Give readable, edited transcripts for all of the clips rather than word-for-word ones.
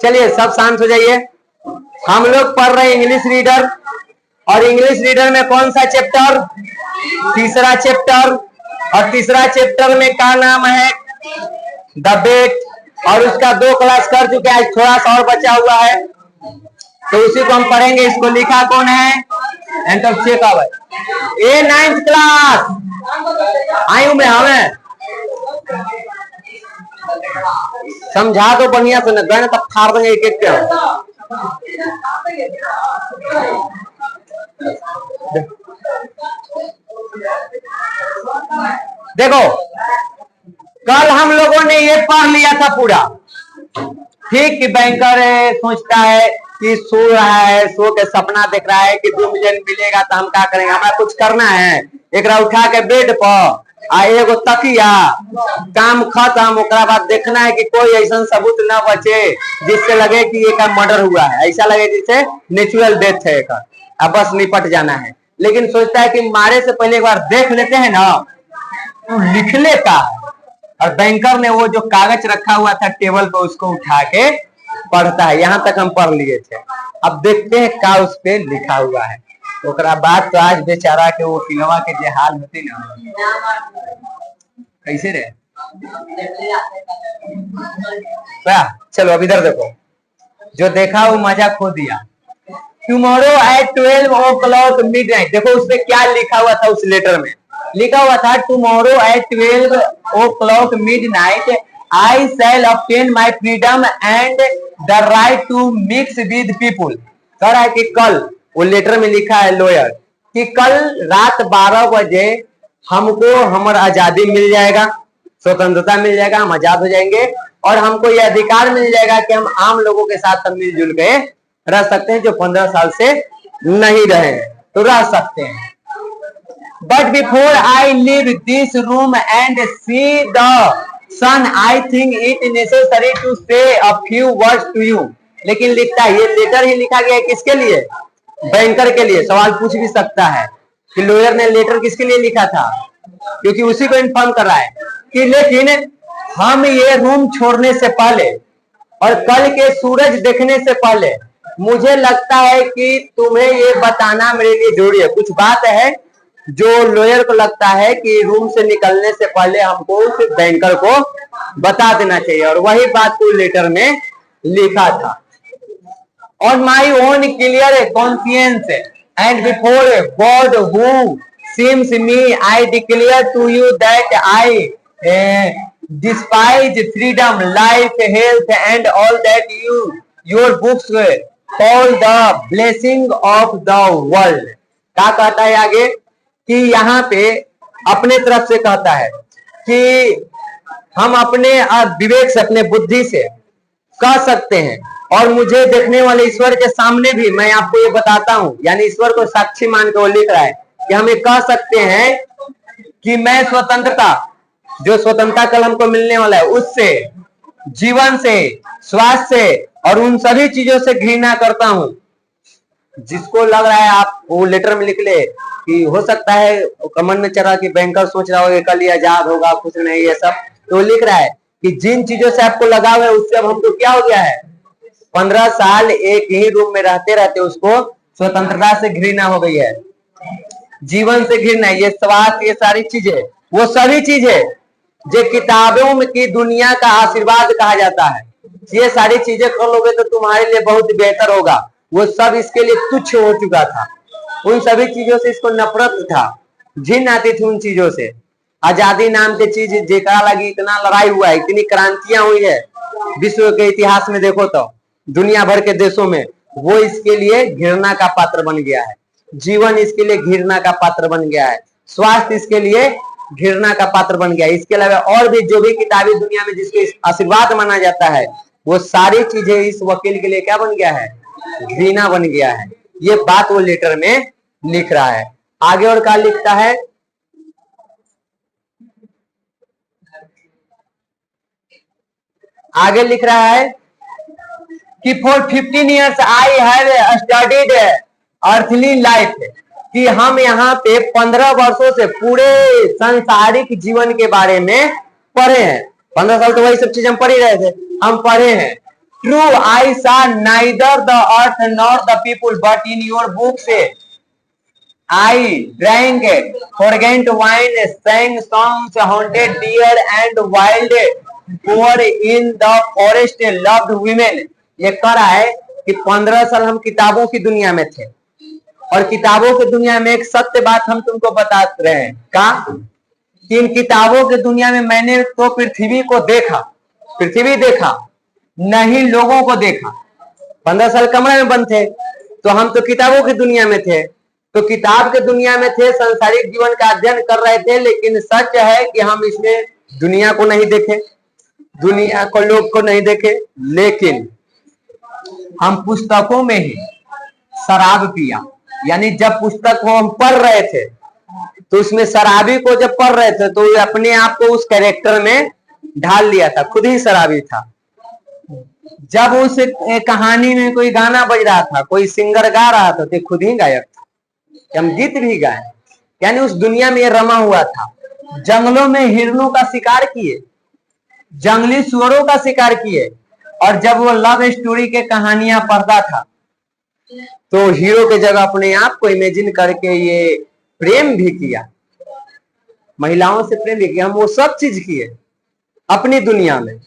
चलिए सब शांत हो जाइए। हम लोग पढ़ रहे हैं इंग्लिश रीडर, और इंग्लिश रीडर में कौन सा चैप्टर? तीसरा चैप्टर। और तीसरा चैप्टर में क्या नाम है? द बेट। और उसका 2 क्लास कर चुके हैं, थोड़ा सा और बचा हुआ है, तो उसी को हम पढ़ेंगे। इसको लिखा कौन है? Enter check our a 9th class आई हूं मैं। हमें समझा दो बढ़िया से, न गए तब फाड़ देंगे एक एक के। देखो कल हम लोगों ने ये पढ़ लिया था पूरा, ठीक कि बैंकर सोचता है कि सो रहा है, सो के सपना देख रहा है कि 2 मिलियन मिलेगा तो हम क्या करेंगे, हमें कुछ करना है। एक उठा के बेड पर आ एगो तकिया, काम खत्म। ओकरा बाद देखना है कि कोई ऐसा सबूत न बचे जिससे लगे कि ये का मर्डर हुआ है, ऐसा लगे जिससे नेचुरल डेथ है एक, अब बस निपट जाना है। लेकिन सोचता है कि मारे से पहले एक बार देख लेते हैं ना, तो लिख लेता है। और बैंकर ने वो जो कागज रखा हुआ था टेबल पर, उसको उठा के पढ़ता है। यहाँ तक हम पढ़ लिए थे। अब देखते हैं क्या उस पे लिखा हुआ है। ओकरा बाद तो आज बेचारा के वो फिल्मा के जो हाल होती ना, कैसे रे। चलो अब इधर देखो, जो देखा वो मजा खो दिया। Tomorrow at 12 o'clock midnight। देखो उसमें क्या लिखा हुआ था, उस लेटर में लिखा हुआ था tomorrow at 12 o'clock midnight I shall obtain my freedom and the right to mix with people। कह रहा है कि कल, वो लेटर में लिखा है लॉयर, कि कल रात 12 बजे हमको हमारा आजादी मिल जाएगा, स्वतंत्रता मिल जाएगा, हम आजाद हो जाएंगे। और हमको ये अधिकार मिल जाएगा कि हम आम लोगों के साथ हम मिलजुल के रह सकते हैं, जो 15 साल से नहीं रहे तो रह सकते हैं। But before I leave this room and see the sun, I think it necessary to say a few words to you। लेकिन लिखता है, ये लेटर ही लिखा गया है किसके लिए? बैंकर के लिए। सवाल पूछ भी सकता है कि लॉयर ने लेटर किसके लिए लिखा था, क्योंकि उसी को इन्फॉर्म कर रहा है कि लेकिन हम ये रूम छोड़ने से पहले और कल के सूरज देखने से पहले मुझे लगता है कि तुम्हें ये बताना मेरे लिए जरूरी है। कुछ बात है जो लॉयर को लगता है कि रूम से निकलने से पहले हमको उस बैंकर को बता देना चाहिए, और वही बात को लेटर में लिखा था। On my own clear conscience and before God who seems me, I declare to you that I despise freedom, life, health and all that your books call the blessing of the world। क्या कहता है आगे? कि यहाँ पे अपने तरफ से कहता है कि हम अपने विवेक से, अपने बुद्धि से कह सकते हैं, और मुझे देखने वाले ईश्वर के सामने भी मैं आपको ये बताता हूं, यानी ईश्वर को साक्षी मान के वो लिख रहा है कि हम ये कह सकते हैं कि मैं स्वतंत्रता, जो स्वतंत्रता कल हमको मिलने वाला है, उससे, जीवन से, स्वास्थ्य से और उन सभी चीजों से घृणा करता हूं। जिसको लग रहा है, आप वो लेटर में लिख ले कि हो सकता है कमन में चढ़ा कि बैंकर सोच रहा होगा कल ये आजाद होगा, कुछ नहीं ये सब, तो लिख रहा है कि जिन चीजों से आपको लगाव है उससे अब हमको क्या हो गया है, 15 साल एक ही रूम में रहते रहते उसको स्वतंत्रता से घृणा हो गई है, जीवन से घृणा, ये स्वास्थ्य, ये सारी चीजें, वो सभी चीजें जो किताबों में की दुनिया का आशीर्वाद कहा जाता है, ये सारी चीजें कर लोगे तो तुम्हारे लिए बहुत बेहतर होगा। वो सब इसके लिए तुच्छ हो चुका था। उन सभी चीजों से इसको नफरत था, घिन आती थी उन चीजों से। आजादी नाम की चीज जेकरा लगी इतना लड़ाई हुआ है, इतनी क्रांतियां हुई है विश्व के इतिहास में, देखो तो दुनिया भर के देशों में, वो इसके लिए घृणा का पात्र बन गया है। जीवन इसके लिए घृणा का पात्र बन गया है, स्वास्थ्य इसके लिए घृणा का पात्र बन गया है। इसके अलावा और भी जो भी किताबी दुनिया में जिसके आशीर्वाद माना जाता है, वो सारी चीजें इस वकील के लिए क्या बन गया है, घृणा बन गया है। ये बात वो लेटर में लिख रहा है। आगे और क्या लिखता है? आगे लिख रहा है कि for 15 years I have studied earthly life, कि हम यहाँ पे 15 वर्षों से पूरे सांसारिक जीवन के बारे में पढ़े हैं। 15 साल तो वही सब चीज हम पढ़ ही रहे थे, हम पढ़े हैं। True, I saw neither the earth nor the people, but in your book say, I drank fragrant wine, sang songs, hunted deer and wild boar in the forest, loved women. ये कह रहा है कि 15 साल हम किताबों की दुनिया में थे और किताबों की दुनिया में एक सत्य बात हम तुमको बता रहे हैं का कि इन किताबों की दुनिया में मैंने तो पृथ्वी को देखा, पृथ्वी देखा, नहीं लोगों को देखा। 15 साल कमरे में बंद थे तो हम तो किताबों की दुनिया में थे, तो किताब के दुनिया में थे, सांसारिक जीवन का अध्ययन कर रहे थे, लेकिन सच है कि हम इसमें दुनिया को नहीं देखे, दुनिया को, लोग को नहीं देखे, लेकिन हम पुस्तकों में ही शराब पिया। यानी जब पुस्तक को हम पढ़ रहे थे तो उसमें शराबी को जब पढ़ रहे थे तो अपने आप को उस कैरेक्टर में ढाल लिया था, खुद ही शराबी था। जब उस कहानी में कोई गाना बज रहा था, कोई सिंगर गा रहा था, तो खुद ही गायक था, हम गीत भी गाए। यानी उस दुनिया में ये रमा हुआ था। जंगलों में हिरणों का शिकार किए, जंगली सुअरों का शिकार किए, और जब वो लव स्टोरी के कहानियां पढ़ता था तो हीरो के जगह अपने आप को इमेजिन करके ये प्रेम भी किया, महिलाओं से प्रेम भी किया। हम वो सब चीज किए अपनी दुनिया में,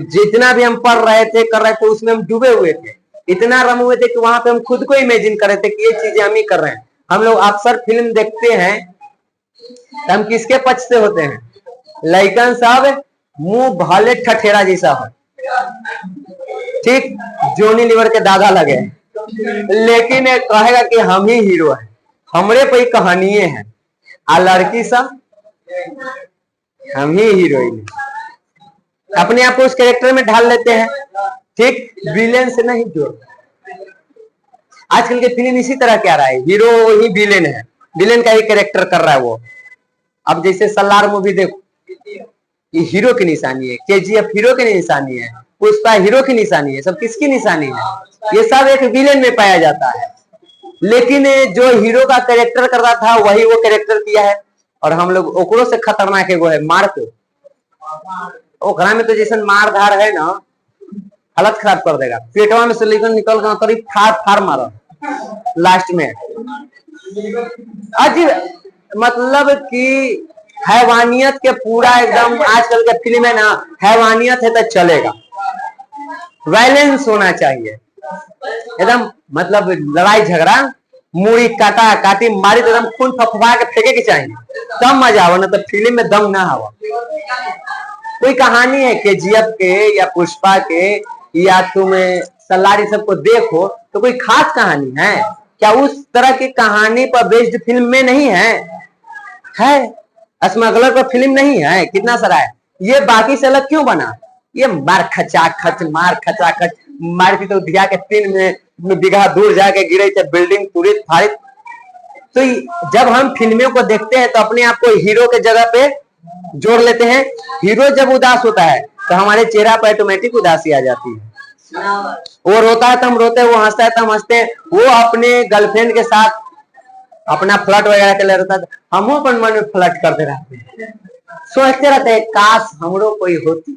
जितना भी हम पढ़ रहे थे, कर रहे थे, उसमें हम डूबे हुए थे, इतना रमे हुए थे कि वहां पे हम खुद को इमेजिन कर रहे थे कि ये चीजें हम ही कर रहे हैं। हम लोग अक्सर फिल्म देखते हैं तो हम किसके पक्ष से होते हैं? लइकन सब मुंह भले ठठेरा जैसा हो, ठीक जोनी लीवर के दादा लगे, लेकिन कहेगा कि हम ही हीरो हैं, हमरे पे कहानियां हैं, आ लड़की सब हम ही हीरोइन, अपने आप को उस कैरेक्टर में ढाल लेते हैं, ठीक, विलेन से नहीं जोड़। आजकल के फिल्म इसी तरह क्या रहा है, हीरो ही विलेन है, विलेन का ही कैरेक्टर कर रहा है वो। अब जैसे सलार मूवी देखो, ये हीरो की निशानी है, केजीएफ हीरो की निशानी है, पुष्पा हीरो की निशानी है, सब किसकी निशानी है? ये सब एक विलेन में पाया जाता है। लेकिन जो हीरो का कैरेक्टर कर रहा था वही वो कैरेक्टर किया है, और हम लोग ओकरो से खतरनाक एगो है मार को, ओकरा में तो जैसे मार धार है ना, हालत खराब कर देगा, पेटवा में से लेकर निकल गया करीब फार फार मारा लास्ट में। अजीब, मतलब कि हैवानियत के पूरा एकदम, आजकल के फिल्म है ना, हैवानियत है तो चलेगा, वायलेंस होना चाहिए एकदम, मतलब लड़ाई झगड़ा, मुड़ी काटा काटी मारी तो एकदम खून फफवा के फेंके के चाहिए, तब मजा आवा, ना तो फिल्म में दम ना आवा। कोई कहानी है केजीएफ के या पुष्पा के या तुम सलारी सबको देखो तो कोई खास कहानी है क्या? उस तरह की कहानी पर बेस्ड फिल्म में नहीं है स्मगलर पर फिल्म नहीं है, कितना सारा है। ये बाकी से अलग क्यों बना? ये मार खचाखच मारती तो दिया के 3 बीघा दूर जाके गिरे थे, बिल्डिंग पूरी फारित। तो जब हम फिल्मों को देखते हैं तो अपने आप को हीरो के जगह पे जोड़ लेते हैं। हीरो जब उदास होता है तो हमारे चेहरा पर ऑटोमेटिक उदासी आ जाती है, वो रोता है तो हम रोते हैं, वो हंसता है तो हम हंसते हैं। वो अपने गर्लफ्रेंड के साथ अपना फ्लर्ट वगैरह के लिए रहता है, हम अपन मन में फ्लर्ट करते रहते हैं, सोचते रहते हैं काश हमरो कोई होती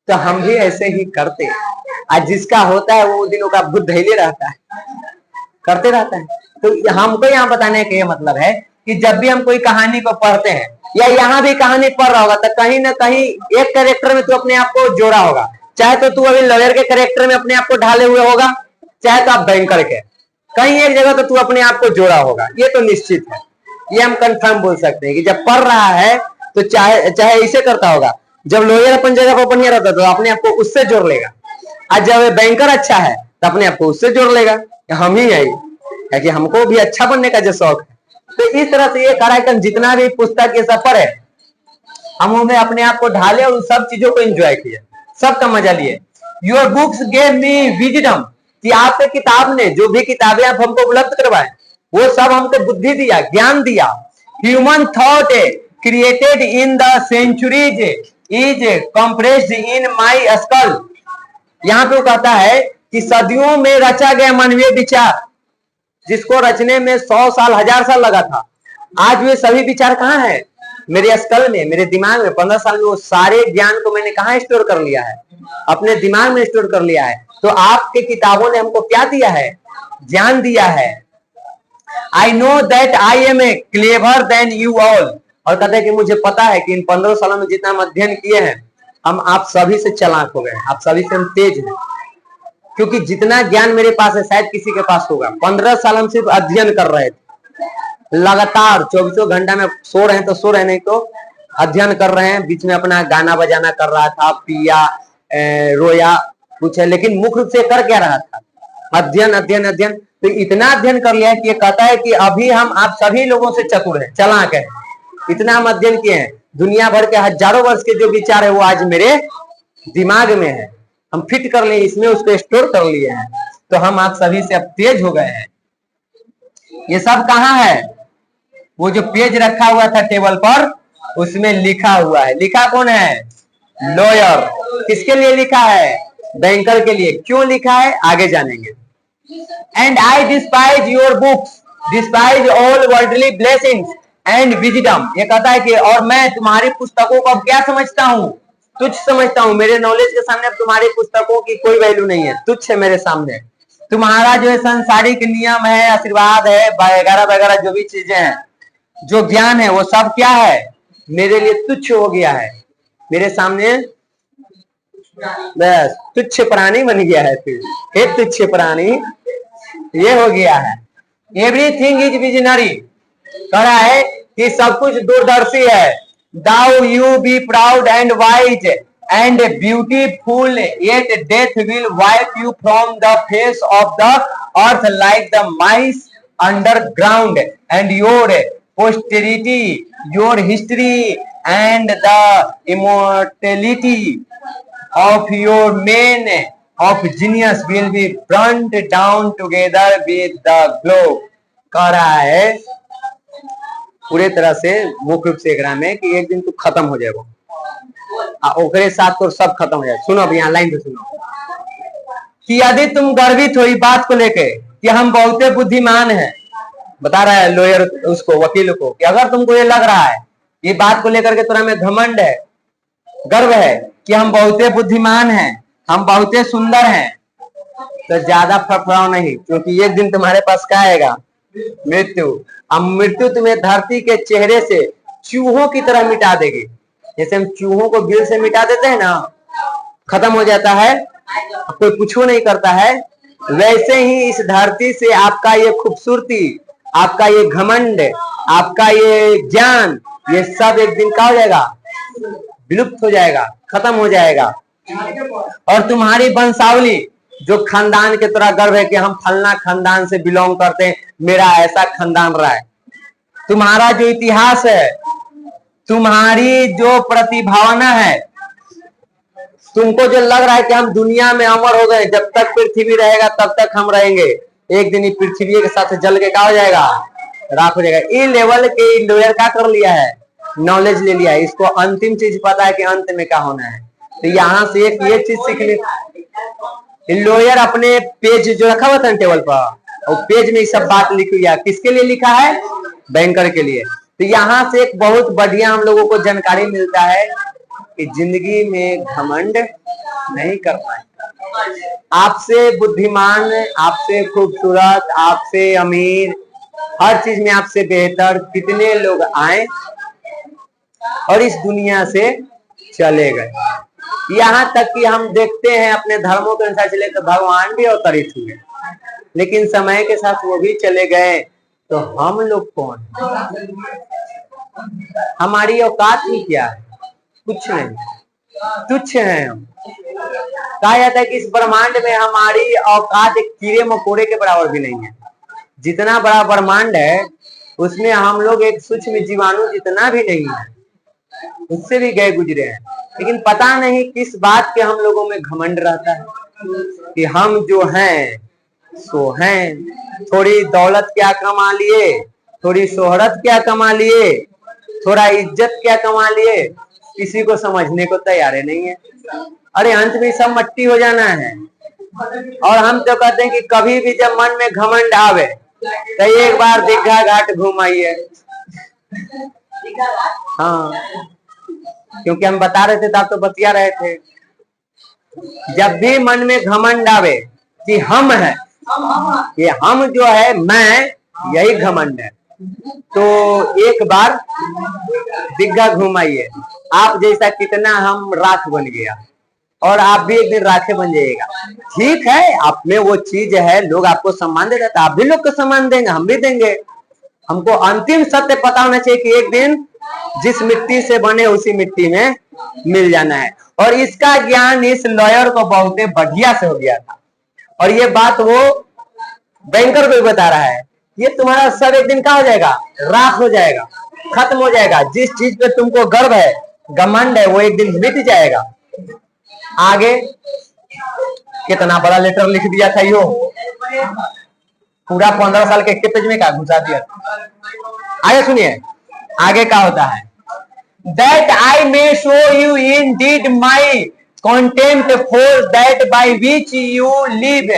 तो हम भी ऐसे ही करते। आज जिसका होता है वो दिनों का बुद्ध धैर्य रहता है, करते रहता है। तो हमको यहाँ बताने का ये मतलब है कि जब भी हम कोई कहानी को पढ़ते हैं या यहाँ भी कहानी पढ़ रहा होगा तो कहीं ना कहीं एक कैरेक्टर में तू अपने आप को जोड़ा होगा, चाहे तो तू अभी लॉयर के कैरेक्टर में अपने आप को ढाले हुए होगा, चाहे तो आप बैंकर के, कहीं एक जगह तो तू अपने आप को जोड़ा होगा, ये तो निश्चित है। ये हम कंफर्म बोल सकते हैं कि जब पढ़ रहा है तो चाहे इसे करता होगा, जब लॉयर अपन जगह पर बढ़िया रहता तो अपने आप को उससे जोड़ लेगा, आज जब बैंकर अच्छा है तो अपने आप को उससे जोड़ लेगा, हम ही है कि हमको भी अच्छा बनने का जो शौक है। तो इस तरह से ये कार्यक्रम जितना भी पुस्तक ये सब पढ़े, हम उनमें अपने आप को ढाले और उन सब चीजों को एंजॉय किए, सबका मजा लिए। Your books gave me wisdom, कि आपके किताब ने, जो भी किताबें आप हमको उपलब्ध करवाए, वो सब हमको बुद्धि दिया, ज्ञान दिया। Human thought created in the centuries is compressed in my skull. यहाँ पे वो कहता है कि सदियों में रचा गया मानवीय विचार, जिसको रचने में 100 साल 1000 साल लगा था, आज वे सभी विचार कहाँ हैं? मेरे स्कल में, मेरे दिमाग में 15 साल में वो सारे ज्ञान को मैंने कहाँ स्टोर कर लिया है? अपने दिमाग में स्टोर कर लिया है। तो आपके किताबों ने हमको क्या दिया है? ज्ञान दिया है। I know that I am a clever then you all. और कहते हैं कि मुझे पता है कि इन 15 सालों में जितना हम अध्ययन किए हैं, हम आप सभी से चालाक हो गए, आप सभी से हम तेज हैं। क्योंकि जितना ज्ञान मेरे पास है शायद किसी के पास होगा। 15 साल हम सिर्फ अध्ययन कर रहे थे, लगातार 24 घंटा में सो रहे हैं तो सो रहे, नहीं तो अध्ययन कर रहे हैं। बीच में अपना गाना बजाना कर रहा था, पिया, रोया, कुछ है, लेकिन मुख्य रूप से कर क्या रहा था? अध्ययन अध्ययन अध्ययन। तो इतना अध्ययन कर लिया है कि ये कहता है कि अभी हम आप सभी लोगों से चतुर हैं, चालाक है। इतना हम अध्ययन किए हैं, दुनिया भर के हजारों वर्ष के जो विचार है वो आज मेरे दिमाग में है। हम फिट कर लिए इसमें, उसको स्टोर कर लिए हैं। तो हम आप सभी से अब तेज हो गए हैं। ये सब कहाँ है? वो जो पेज रखा हुआ था टेबल पर, उसमें लिखा हुआ है। लिखा कौन है? लॉयर। किसके लिए लिखा है? बैंकर के लिए। क्यों लिखा है? आगे जानेंगे। And I despise your books, despise all worldly blessings and wisdom. ये कहता है कि और मैं तुम्हारी पुस्तकों को अब क्या समझता हूँ? तुच्छ समझता हूँ। मेरे नॉलेज के सामने अब तुम्हारी पुस्तकों की कोई वैल्यू नहीं है, तुच्छ है मेरे सामने। तुम्हारा जो है सांसारिक नियम है, आशीर्वाद है, वगैरह वगैरह जो भी चीजें हैं, जो ज्ञान है, वो सब क्या है? मेरे लिए तुच्छ हो गया है। मेरे सामने बस तुच्छ प्राणी बन गया है। फिर हे तुच्छ प्राणी, ये हो गया है। Everything is visionary. कह रहा है कि सब कुछ दूरदर्शी है। Thou you be proud and wise and beautiful, yet death will wipe you from the face of the earth like the mice underground, and your posterity, your history and the immortality of your men of genius will be burnt down together with the globe। कह रहा है पूरे तरह से मुख्य रूप से एकरा में कि एक दिन तू खत्म हो जाएगा, ओकरे साथ तो सब खत्म हो जाए। सुनो अब यहाँ लाइन पे सुनो कि यदि तुम गर्वित हो इस बात को लेके कि हम बहुते बुद्धिमान हैं, बता रहा है लॉयर उसको, वकील को, कि अगर तुमको ये लग रहा है, ये बात को लेकर के तुम्हारा में घमंड है, गर्व है कि हम बहुते बुद्धिमान हैं, हम बहुते सुंदर हैं, तो ज्यादा फड़फड़ाओ नहीं, क्योंकि एक दिन तुम्हारे पास क्या आएगा? मृत्यु। अब मृत्यु तुम्हें धरती के चेहरे से चूहों की तरह मिटा देगी। जैसे हम चूहों को बिल से मिटा देते हैं ना, खत्म हो जाता है, कोई पूछो नहीं करता है, वैसे ही इस धरती से आपका ये खूबसूरती, आपका ये घमंड, आपका ये ज्ञान, ये सब एक दिन क्या हो जाएगा? विलुप्त हो जाएगा, खत्म हो जाएगा। और तुम्हारी वंशावली, जो खानदान के तरह गर्व है कि हम फलना खानदान से बिलोंग करते हैं, मेरा ऐसा खानदान रहा है, तुम्हारा जो इतिहास है, तुम्हारी जो प्रतिभावना है, तुमको जो लग रहा है कि हम दुनिया में अमर हो गए, जब तक पृथ्वी रहेगा तब तक हम रहेंगे, एक दिन पृथ्वी के साथ जल के क्या हो जाएगा? राख हो जाएगा। ये लेवल के लॉयर क्या कर लिया है? नॉलेज ले लिया है। इसको अंतिम चीज पता है कि अंत में क्या होना है। तो यहाँ से एक ये चीज सीखने, लॉयर अपने पेज जो रखा हुआ था टेबल पर, और पेज में सब बात लिखी हुई है, किसके लिए लिखा है? बैंकर के लिए। तो यहाँ से एक बहुत बढ़िया हम लोगों को जानकारी मिलता है कि जिंदगी में घमंड नहीं करना है। आपसे बुद्धिमान, आपसे खूबसूरत, आपसे अमीर, हर चीज में आपसे बेहतर कितने लोग आए और इस दुनिया से चले गए। यहाँ तक कि हम देखते हैं अपने धर्मों के अनुसार चले तो भगवान भी अवतरित हुए, लेकिन समय के साथ वो भी चले गए। तो हम लोग कौन? हमारी औकात ही क्या है? कुछ नहीं, तुच्छ हैं हम। कहा जाता है कि इस ब्रह्मांड में हमारी औकात एक कीड़े मकोड़े के बराबर भी नहीं है। जितना बड़ा ब्रह्मांड है उसमें हम लोग एक सूक्ष्म जीवाणु जितना भी नहीं है, उससे भी गए गुजरे हैं। लेकिन पता नहीं किस बात के हम लोगों में घमंड रहता है कि हम जो हैं सो हैं। थोड़ी दौलत क्या कमा लिए, थोड़ी शोहरत क्या कमा लिए, थोड़ा इज्जत क्या कमा लिए, किसी को समझने को तैयार नहीं है। अरे अंत में सब मट्टी हो जाना है। और हम तो कहते हैं कि कभी भी जब मन में घमंड आवे तो एक बार दीघा घाट घुमाइए, हाँ, क्योंकि हम बता रहे थे तो आप तो बतिया रहे थे। जब भी मन में घमंड आवे कि हम है, ये हम जो है मैं, यही घमंड है, तो एक बार दिग्गा घुमाइए, आप जैसा कितना हम राख बन गया, और आप भी एक दिन राखे बन जाइएगा। ठीक है, आप में वो चीज है, लोग आपको सम्मान दे देते, आप भी लोग को सम्मान देंगे, हम भी देंगे। हमको अंतिम सत्य पता होना चाहिए कि एक दिन जिस मिट्टी से बने उसी मिट्टी में मिल जाना है। और इसका ज्ञान इस लॉयर को बहुत बढ़िया से हो गया था, और ये बात वो बैंकर को भी बता रहा है, ये तुम्हारा सब एक दिन क्या हो जाएगा, राख हो जाएगा, खत्म हो जाएगा। जिस चीज पे तुमको गर्व है, घमंड है, वो एक दिन मिट जाएगा। आगे कितना बड़ा लेटर लिख दिया था, यो पूरा 15 साल के पेज में का घुसा दिया। आगे सुनिए, आगे क्या होता है, that I may show you indeed my contempt for that by which you live.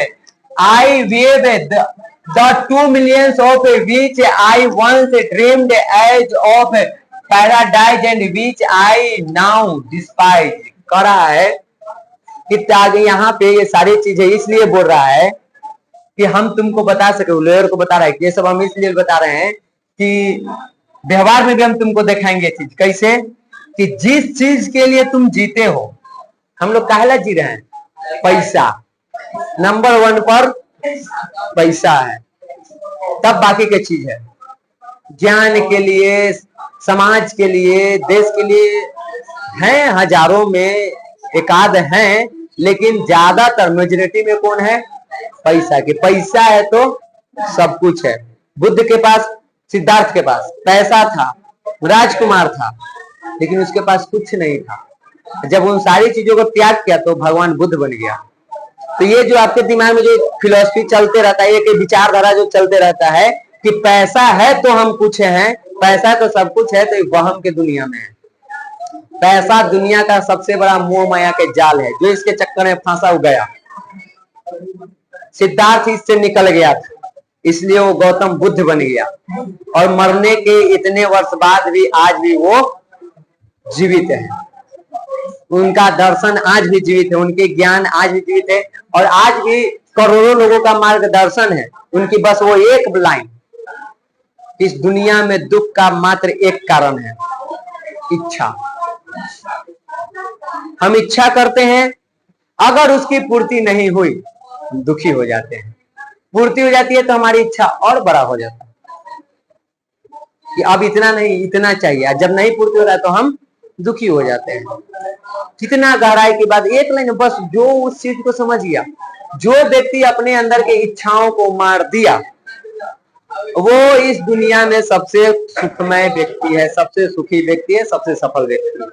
I waive the 2 millions of which I once dreamed as of paradise and which I now despise. कह रहा है कि आगे यहाँ पे ये सारी चीजें इसलिए बोल रहा है कि हम तुमको बता सके, लॉयर को बता रहा है कि ये सब हम इसलिए बता रहे हैं कि व्यवहार में भी हम तुमको दिखाएंगे चीज कैसे, कि जिस चीज के लिए तुम जीते हो, हम लोग काहला जी रहे हैं, पैसा नंबर 1 पर पैसा है, तब बाकी के चीज है। ज्ञान के लिए, समाज के लिए, देश के लिए हैं हजारों में एकाध हैं, लेकिन ज्यादातर मेजोरिटी में कौन है, पैसा के। पैसा है तो सब कुछ है। बुद्ध के पास, सिद्धार्थ के पास पैसा था, राजकुमार था, लेकिन उसके पास कुछ नहीं था। जब उन सारी चीजों को त्याग किया तो भगवान बुद्ध बन गया। तो ये जो आपके दिमाग में जो फिलॉसफी चलते रहता है, ये विचारधारा जो चलते रहता है कि पैसा है तो हम कुछ हैं, पैसा तो सब कुछ है, तो ये वहम के दुनिया में है। पैसा दुनिया का सबसे बड़ा मोह माया के जाल है, जो इसके चक्कर में फंसा गया। सिद्धार्थ इससे निकल गया था, इसलिए वो गौतम बुद्ध बन गया, और मरने के इतने वर्ष बाद भी आज भी वो जीवित है। उनका दर्शन आज भी जीवित है, उनके ज्ञान आज भी जीवित है, और आज भी करोड़ों लोगों का मार्गदर्शन है। उनकी बस वो एक लाइन, इस दुनिया में दुख का मात्र एक कारण है, इच्छा। हम इच्छा करते हैं, अगर उसकी पूर्ति नहीं हुई हम दुखी हो जाते हैं, पूर्ति हो जाती है तो हमारी इच्छा और बड़ा हो जाता है कि अब इतना नहीं, इतना चाहिए। जब नहीं पूर्ति हो रहा है तो हम दुखी हो जाते हैं। कितना गहराई की बात, एक लाइन बस, जो उस चीज को समझ गया, जो व्यक्ति अपने अंदर के इच्छाओं को मार दिया, वो इस दुनिया में सबसे सुखमय व्यक्ति है, सबसे सुखी व्यक्ति है, सबसे सफल व्यक्ति है।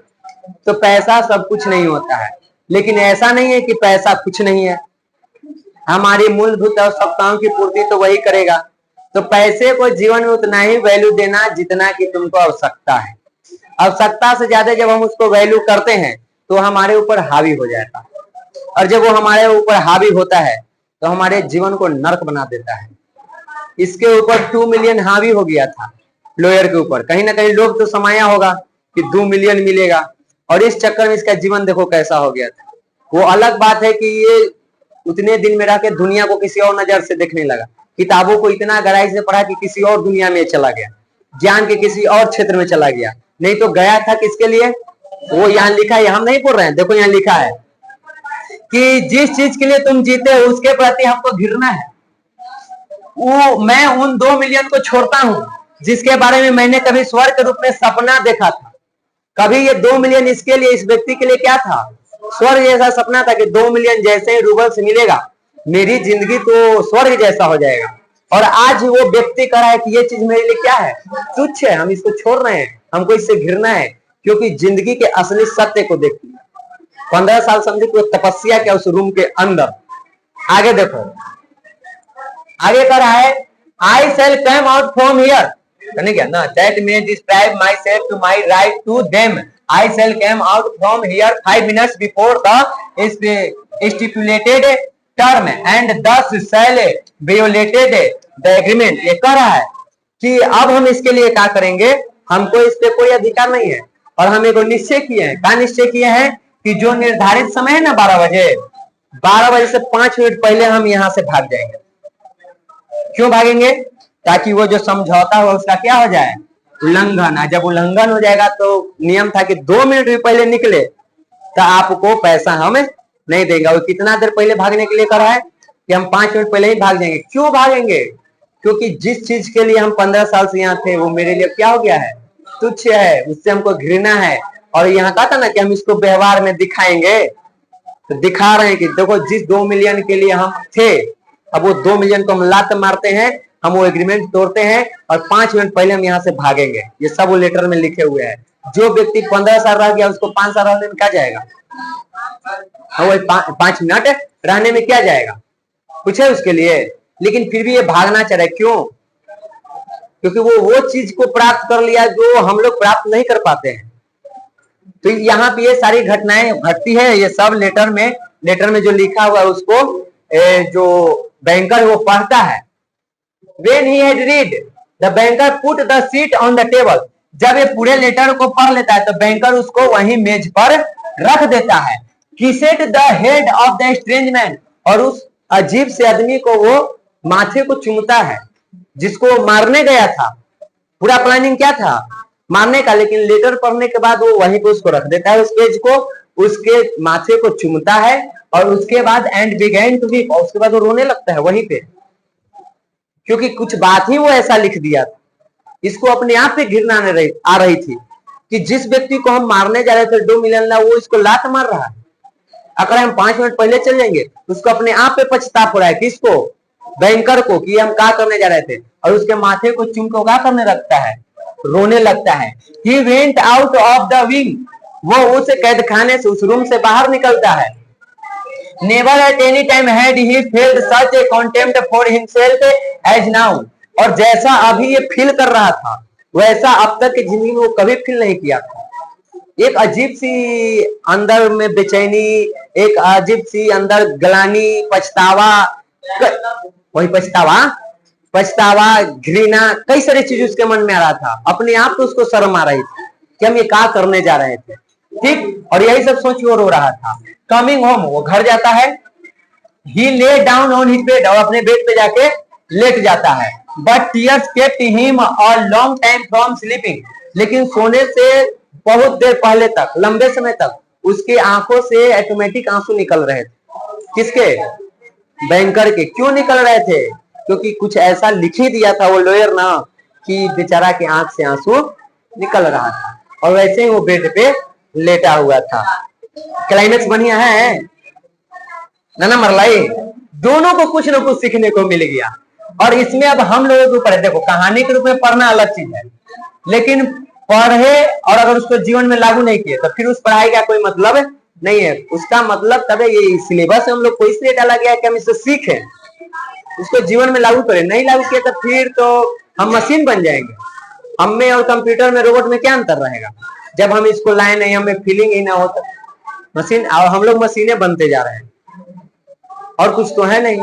तो पैसा सब कुछ नहीं होता है, लेकिन ऐसा नहीं है कि पैसा कुछ नहीं है। हमारी मूलभूत आवश्यकताओं की पूर्ति तो वही करेगा। तो पैसे को जीवन में उतना ही वैल्यू देना जितना कि तुमको आवश्यकता है। आवश्यकता से ज्यादा जब हम उसको वैल्यू करते हैं तो हमारे ऊपर हावी हो जाता है, और जब वो हमारे ऊपर हावी होता है तो हमारे जीवन को नर्क बना देता है। इसके ऊपर 2 मिलियन हावी हो गया था, लॉयर के ऊपर। कहीं ना कहीं लोग तो समाया होगा कि 2 मिलियन मिलेगा, और इस चक्कर में इसका जीवन देखो कैसा हो गया था। वो अलग बात है कि ये उतने दिन में रह के दुनिया को किसी और नजर से देखने लगा, किताबों को इतना गहराई से पढ़ा कि किसी और दुनिया में चला गया, ज्ञान के किसी और क्षेत्र में चला गया। नहीं तो गया था किसके लिए, वो यहाँ लिखा है, हम नहीं बोल रहे हैं, देखो यहाँ लिखा है कि जिस चीज के लिए तुम जीते हो उसके प्रति हमको घृणा है। वो मैं उन 2 मिलियन को छोड़ता हूँ जिसके बारे में मैंने कभी स्वर्ग के रूप में सपना देखा था। कभी ये 2 मिलियन इसके लिए, इस व्यक्ति के लिए क्या था, स्वर्ग जैसा सपना था कि 2 मिलियन जैसे ही रूबल से मिलेगा मेरी जिंदगी तो स्वर्ग जैसा हो जाएगा। और आज वो व्यक्ति कह रहा है कि ये चीज मेरे लिए क्या है, तुच्छ है, हम इसको छोड़ रहे हैं, हमको इससे घृणा है, क्योंकि जिंदगी के असली सत्य को देखती है। 15 साल समझे कोई तपस्या क्या उस रूम के अंदर। आगे देखो, आगे कह रहा है I shall come out from here, क्या ना, that may describe myself to my right to them. I shall come out from here 5 minutes before the stipulated term and thus shall violated the agreement। ये कह रहा है कि अब हम इसके लिए क्या करेंगे, हमको इस पे कोई अधिकार नहीं है। और हम एक निश्चय किए हैं, क्या निश्चय किए हैं कि जो निर्धारित समय है ना 12 बजे, 12 बजे से 5 मिनट पहले हम यहाँ से भाग जाएंगे। क्यों भागेंगे? ताकि वो जो समझौता हो उसका क्या हो जाए, उल्लंघन। जब उल्लंघन हो जाएगा तो नियम था कि 2 मिनट भी पहले निकले तो आपको पैसा हम नहीं देगा। वो कितना देर पहले भागने के लिए करा है कि हम 5 मिनट पहले ही भाग जाएंगे। क्यों भागेंगे? क्योंकि जिस चीज के लिए हम 15 साल से यहाँ थे वो मेरे लिए क्या हो गया है, तुच्छ है, उससे हमको घृणा है। और यहाँ कहा था ना कि हम इसको व्यवहार में दिखाएंगे, तो दिखा रहे हैं कि देखो जिस 2 मिलियन के लिए हम थे, अब वो 2 मिलियन को हम लात मारते हैं, हम वो एग्रीमेंट तोड़ते हैं और 5 मिनट पहले हम यहाँ से भागेंगे। ये सब वो लेटर में लिखे हुए हैं। जो व्यक्ति 15 साल रह गया उसको 5 साल रहने में क्या जाएगा, वो 5 मिनट रहने में क्या जाएगा, कुछ है उसके लिए। लेकिन फिर भी ये भागना चाह रहा है। क्यों? क्योंकि वो चीज को प्राप्त कर लिया जो हम लोग प्राप्त नहीं कर पाते हैं। तो यहाँ पे ये सारी घटनाएं घटती है, ये सब लेटर में जो लिखा हुआ है उसको जो बैंकर वो पढ़ता है। When he had read, the banker put the sheet on the table. जब ये पूरे लेटर को पढ़ लेता है तो बैंकर उसको वहीं मेज पर रख देता है। Kissed the head of the strange man, और उस अजीब से आदमी को वो माथे को चूमता है जिसको मारने गया था। पूरा प्लानिंग क्या था, मारने का, लेकिन लेटर पढ़ने के बाद वो वहीं पे उसको रख देता है, उस पेज को, उसके माथे को चूमता है और उसके बाद एंड बिगेन टू वीप, और उसके बाद वो रोने लगता है वहीं पे, क्योंकि कुछ बात ही वो ऐसा लिख दिया था। इसको अपने आप पे घृणा आ रही थी कि जिस व्यक्ति को हम मारने जा रहे थे 2 मिलियन ला, वो इसको लात मार रहा है। अगर हम 5 मिनट पहले चल जाएंगे उसको अपने आप पे पछतावा हो रहा है। किसको? बैंकर को, कि हम क्या करने जा रहे थे। और उसके माथे को चूम के क्या करने लगता है, रोने लगता है। He went out of the wing, वो उस कैद खाने से, उस रूम से बाहर निकलता है। Never at any time had he felt such a contempt for himself as now, और जैसा अभी ये फील कर रहा था वैसा अब तक की जिंदगी में वो कभी फील नहीं किया था। एक अजीब सी अंदर में बेचैनी, एक अजीब सी अंदर ग्लानि, पछतावा, वही पछतावा, घृणा, कई सारी चीज उसके मन में आ रहा था। अपने आप तो उसको शर्म आ रही थी कि हम ये क्या करने जा रहे थे, ठीक। और यही सब सोच वो रो रहा था। कमिंग होम, वो घर जाता है। ही lay down on his bed, और अपने बेड पे जाके लेट जाता है। But tears kept him a long time from sleeping, लेकिन सोने से बहुत देर पहले तक, लंबे समय तक उसकी आंखों से ऑटोमेटिक आंसू निकल रहे थे। किसके? बैंकर के। क्यों निकल रहे थे? क्योंकि कुछ ऐसा लिख ही दिया था वो लॉयर ना कि बेचारा के आंख से आंसू निकल रहा था, और वैसे ही वो बेड पे लेटा हुआ था। क्लाइमेक्स बढ़िया है ना मरलाई, दोनों को कुछ ना कुछ सीखने को मिल गया। और इसमें अब हम लोगों के ऊपर है, देखो कहानी के रूप में पढ़ना अलग चीज है, लेकिन पढ़े और अगर उसको जीवन में लागू नहीं किए तो फिर उस पढ़ाई का कोई मतलब नहीं है। उसका मतलब तब ये सिलेबस हम लोग को इसलिए डाला गया है कि हम इससे सीखें, उसको जीवन में लागू करें। नहीं लागू किया तो फिर तो हम मशीन बन जाएंगे। हम में और कंप्यूटर में, रोबोट में क्या अंतर रहेगा? जब हम इसको लाए नहीं, हमें फीलिंग ही ना हो तो मशीन, और हम लोग मशीनें बनते जा रहे हैं और कुछ तो है नहीं।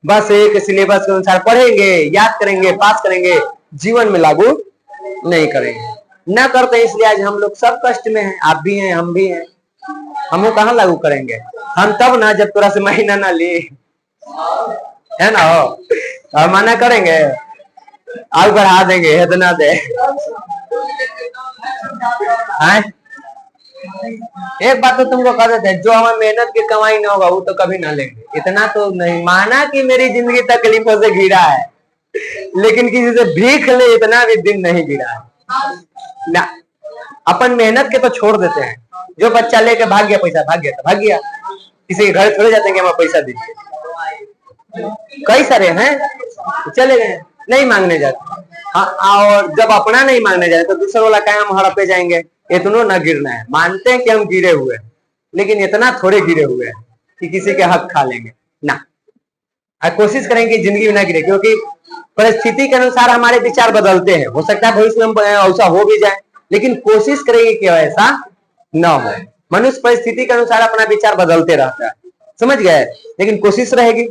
बस एक सिलेबस के अनुसार पढ़ेंगे, याद करेंगे, पास करेंगे, जीवन में लागू नहीं करेंगे। न करते इसलिए आज हम लोग सब कष्ट में हैं। आप भी हैं, हम भी हैं। हम कहाँ लागू करेंगे? हम तब ना जब थोड़ा से महीना ना ली, है ना, और मना करेंगे, आग बढ़ा देंगे, इतना दे। एक बात तो तुमको कह देते हैं, जो हमें मेहनत की कमाई ना होगा वो तो कभी ना लेंगे। इतना तो नहीं माना कि मेरी जिंदगी तकलीफों से घिरा है, लेकिन किसी से भीख ले इतना भी दिन नहीं गिरा है ना। अपन मेहनत के तो छोड़ देते हैं। जो बच्चा लेके भाग गया, पैसा भाग गया तो भाग गया, किसी के घर थोड़े जाते हैं कि हम पैसा दीजिए। कई सारे हैं चले गए, नहीं मांगने जाते। हाँ, और जब अपना नहीं मांगने जाए तो दूसरा वाला क्या हम हड़पे जाएंगे। इतना ना गिरना है, मानते हैं कि हम गिरे हुए हैं, लेकिन इतना थोड़े गिरे हुए हैं कि किसी के हक खा लेंगे ना। कोशिश करेंगे जिंदगी में ना गिरे, क्योंकि परिस्थिति के अनुसार हमारे विचार बदलते हैं। हो सकता है भविष्य में ऐसा हो भी जाए, लेकिन कोशिश करेंगे कि ऐसा ना हो। मनुष्य परिस्थिति के अनुसार अपना विचार बदलते रहता है, समझ गए, लेकिन कोशिश रहेगी।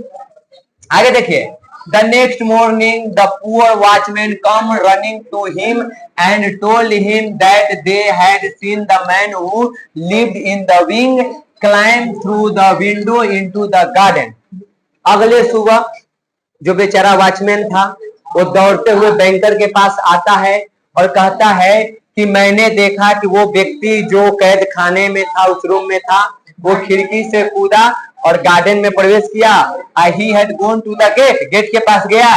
आगे देखिए, The next morning, the poor watchman come running to him and told him that they had seen the man who lived in the wing climb through the window into the garden. अगले सुबह जो बेचारा watchman था वो दौड़ते हुए banker के पास आता है और कहता है कि मैंने देखा कि वो व्यक्ति जो कैद खाने में था, उस रूम में था, वो खिड़की से कूदा और गार्डन में प्रवेश किया. He had gone to the gate, gate के पास गया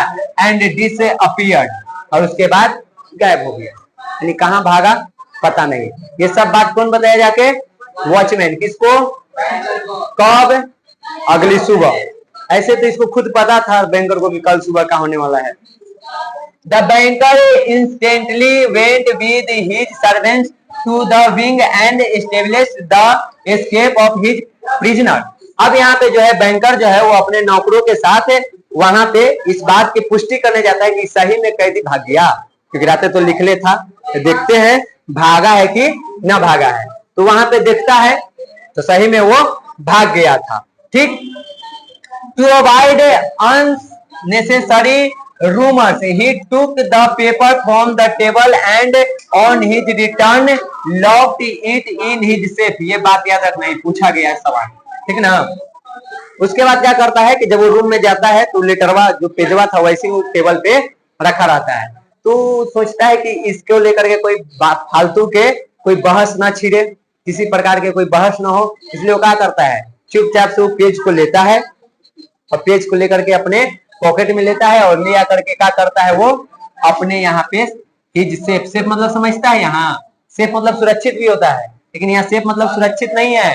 एंड डिसअपीयर्ड, और उसके बाद गायब हो गया. यानी कहाँ भागा पता नहीं. ये सब बात कौन बताया जाके? वॉचमैन. किसको? कब? अगली सुबह. ऐसे तो इसको खुद पता था बैंकर को भी कल सुबह का होने वाला है. The banker instantly went with his servants to the wing and established the escape of his prisoner. अब यहाँ पे जो है बैंकर जो है वो अपने नौकरों के साथ वहां पे इस बात की पुष्टि करने जाता है कि सही में कैदी भाग गया, क्योंकि रातें तो लिखले था. तो देखते हैं भागा है कि ना भागा है. तो वहां पे देखता है तो सही में वो भाग गया था. ठीक. To avoid unnecessary rumors, he took the paper from the table and on his return locked it in his safe. ये बात याद रखना है, पूछा गया है सवाल. ठीक ना. उसके बाद क्या करता है कि जब वो रूम में जाता है तो लेटरवा जो पेजवा था वैसे वो टेबल पे रखा रहता है. तो सोचता है कि इसको लेकर के कोई बात फालतू के कोई बहस ना छिड़े, किसी प्रकार के कोई बहस ना हो, इसलिए वो क्या करता है चुपचाप से वो पेज को लेता है और पेज को लेकर के अपने पॉकेट में लेता है और ले आकर के क्या करता है वो अपने यहाँ पे हिज सेफ. सेफ मतलब समझता है? यहाँ सेफ मतलब सुरक्षित भी होता है, लेकिन यहाँ सेफ मतलब सुरक्षित नहीं है,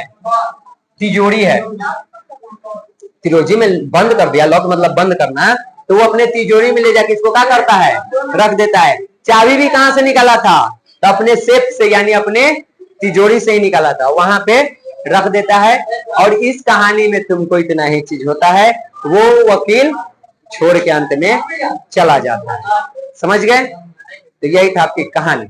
तिजोरी है. तिजोरी में बंद कर दिया, लॉक मतलब बंद करना. तो वो अपने तिजोरी में ले जाके इसको क्या करता है रख देता है. चाबी भी कहां से निकाला था? तो अपने सेफ से, यानी अपने तिजोरी से ही निकाला था, वहां पे रख देता है. और इस कहानी में तुमको इतना ही चीज होता है, वो वकील छोड़ के अंत में चला जाता है. समझ गए? तो यही था आपकी कहानी.